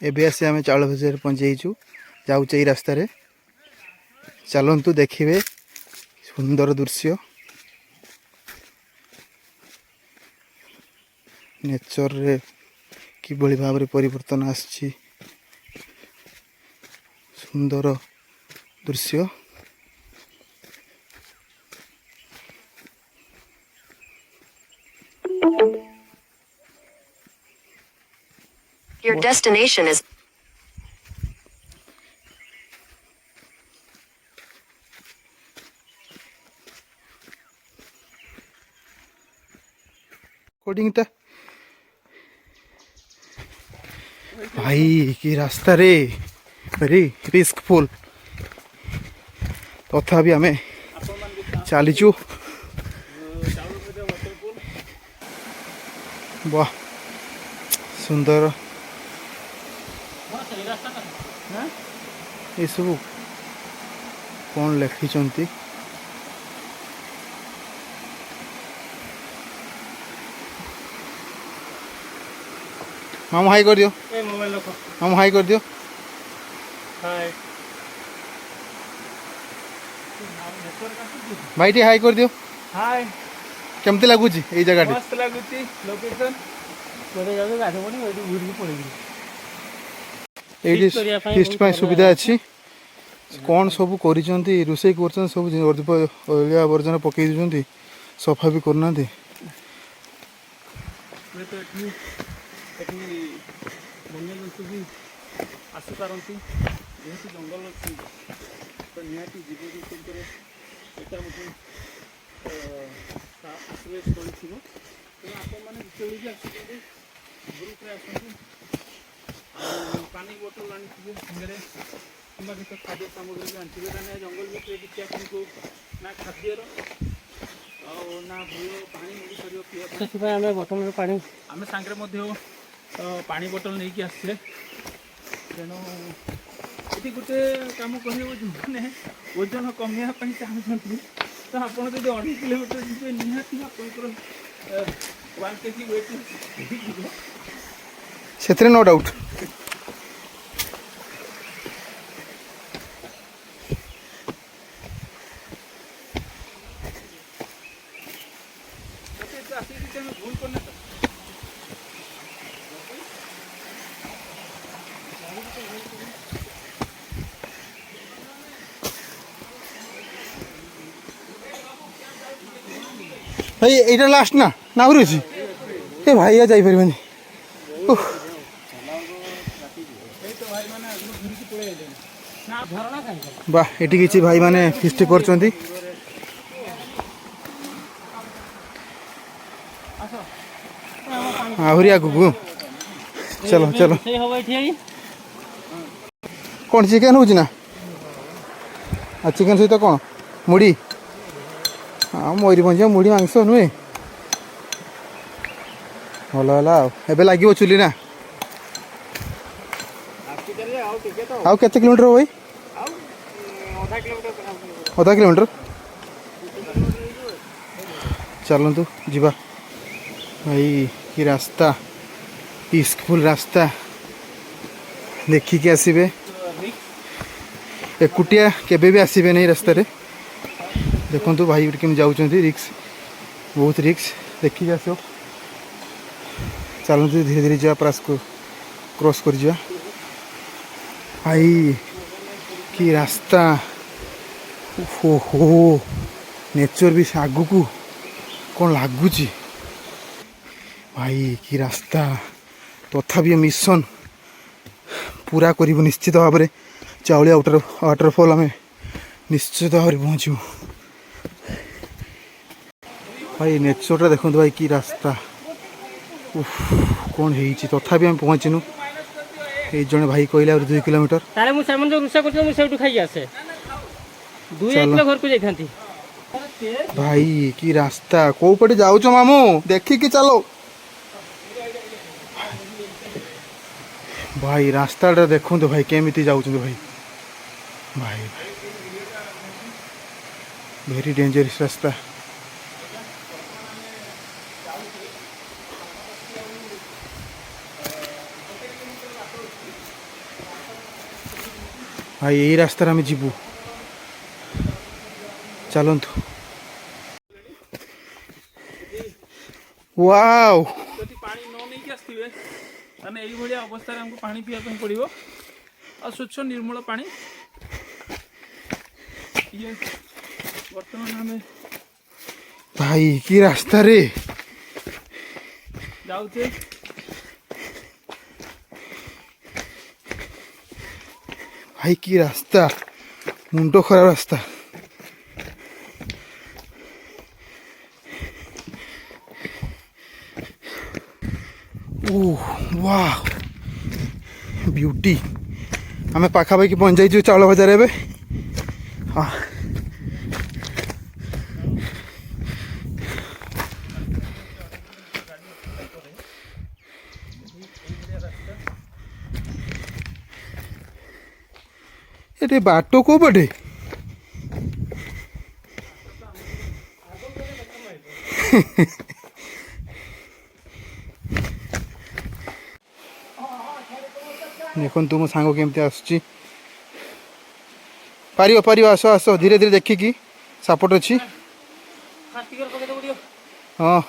एबे आसी आम चाउल बजार पहुँचीचु जाऊे ये रास्तार चलतु देखिए सुंदर दृश्य नेचर रे किभली भाव में परिवर्तन आसी सुंदर दृश्य Your destination is कोडिंग ता भाई कि रास्ता रे वेरी रिस्कफुल तथापि आम चलीचु वाह सुंदर ये सब कौन लिखिं मामू हाई कर दियो मामू हाई कर दियो भाई टी हाई कर दियो हाय केमती लगुच ये जगह मस्त लागुची लोकेशन बोले जाऊ गाडी मोडी एडी घुरी पड़ेगी फिस्ट सुविधा अच्छी कौन सब कर रोसे कर सब अलिया आवर्जना पकई दे सफा भी करना वन्यजंतु भी आसीपारती जेहेतु जंगल अच्छी तो निहाती जीवजंतु यहाँ गोटे आश्रयस्थल थी तेना आपने चलिए आसुँच ग्रुप्रे आसतु पानी बोतल आनी सागर कि किसी खाद्य सामग्री भी आनते ना जंगल भितर देखिए आपको ना खाद्यर ना भल पानी मिल पार से आम बोतल पा आम सागर पानी बोतल नहीं कि आसते तेणु ये गोटे कम कर मैंने ओजन कमापी चाहते तो आप 2.5 किलोमीटर जी निहाती आप 1 kg वेट से नो डाउट भूल करना भाई यहाँ लास्ट ना ना रही ए भाई या जापर वाह ये किसी भाई माने फिस्ट कर आहरी आगू चलो चलो कौन चिकेन हो ना चिकेन सहित कौन मुड़ी हाँ मयूरभंज मुड़ी मांस नुहे भल है लगे चुली ना आउ केते किलोमीटर भाई आधा किलोमीटर चलतु जीवा भाई कि रास्ता पीसफुल रास्ता देखिकी आसबे एकुटिया केबे भी आसबे नहीं रास्ता रे देखु भाई केम जाऊँ रिक्स बहुत रिक्स देखिए आस चलते धीरे धीरे जा प्रास को क्रॉस कर जा भाई कि रास्ता हो नेचर भी आगू को कौन लगुच भाई कि रास्ता तथापि मिशन पूरा करूँ निश्चित भाव में चाउलिया वाटरफॉल आम निश्चित भाव में पहुँचू भाई नेचरटा देखो भाई कि रास्ता कौन है तथापि आम पहुँचनु ये जड़े भाई कहले 2 किलोमीटर भाई कि रास्ता कौ पटे जाऊच मामू देखिकी चलो भाई रास्ताटा देखो भाई केमिति जाऊँ भाई भाई वेरी डेंजरस रास्ता ଭାଇ ଏଇ ରାସ୍ତାରେ ଆମେ ଯିବୁ ଚାଲନ୍ତୁ ୱାଓ ଯଦି ପାଣି ନ ନେଇକି ଆସିଥିବେ ତାହେଲେ ଏଇଭଳିଆ ଅବସ୍ଥାରେ ଆମକୁ ପାଣି ପିଇବା ପାଇଁ ପଡ଼ିବ ଆଉ ସ୍ୱଚ୍ଛ ନିର୍ମଳ ପାଣି ଇଏ ବର୍ତ୍ତମାନ ଆମେ ଭାଇ କି ରାସ୍ତାରେ ଯାଉଛେ ଭାଇ କି ରାସ୍ତା ମୁଣ୍ଡ ଖରାପ ରାସ୍ତା वाह ब्यूटी आम पाखापाखि पहुँच जाइए चाउल बजार एवं हाँ ये बाट को पटे देखो तुम सांग केमती आसुची पारियो पारियो आस आस धीरे धीरे देखिकी सपोर्ट अच्छी हाँ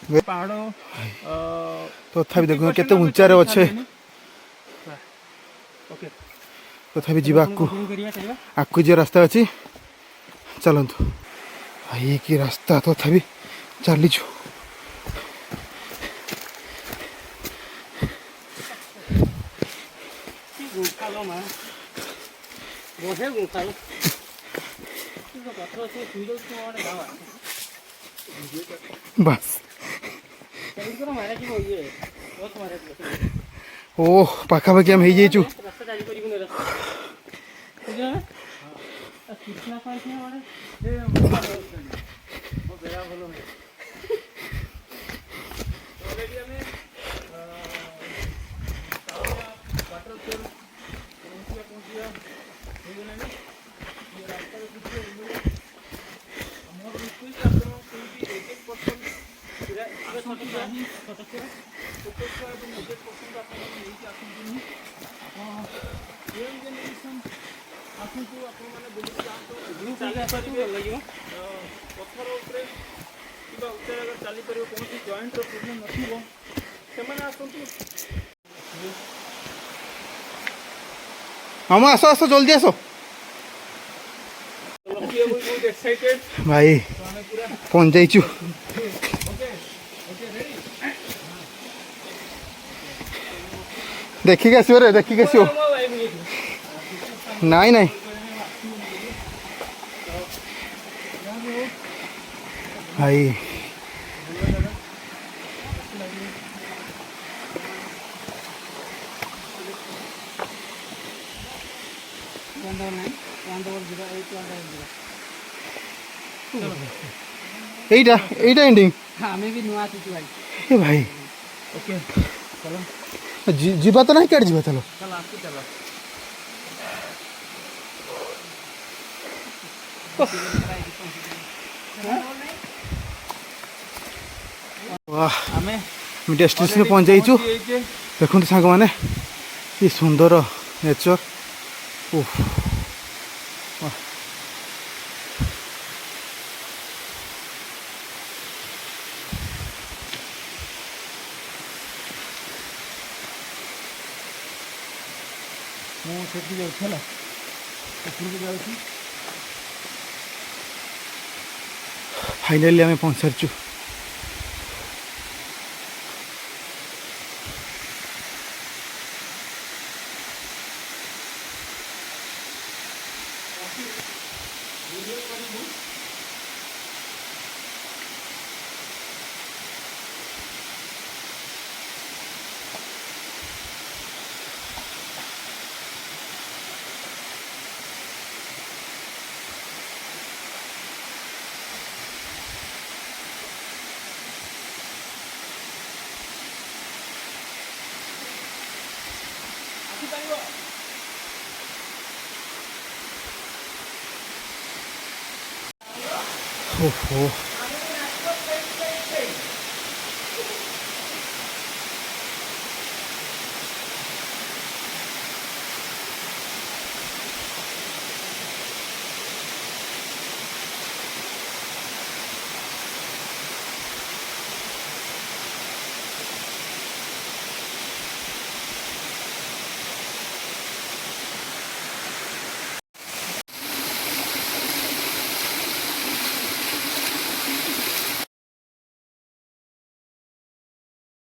पहाड़ तथापि देखो केते उच्चारे अच्छे तथापि जीवा आकु जो रास्ता अच्छी चलतु भाई कि रास्ता तथापि चलीचु बस ओ पाखापाखि आम हो हम आस आस जल्दी आस भाई पहुंच जाइचु देखिक आसो रे देखिक आसो नाई नाई भाई এইটা এইটা এন্ডিং আমি भी नुआ आती भाई ए भाई ओके चलो जीवा तो नहीं क्या जीवा चलो चलो आपकी चलो वाह आमे डेस्टिनेशन पहुँच जाइचु देखो सांग मैंने ये सुंदर नेचर ओह मुझे जाऊला उपरको जाऊँ फाइनाली आम पहुँच सारी ओहो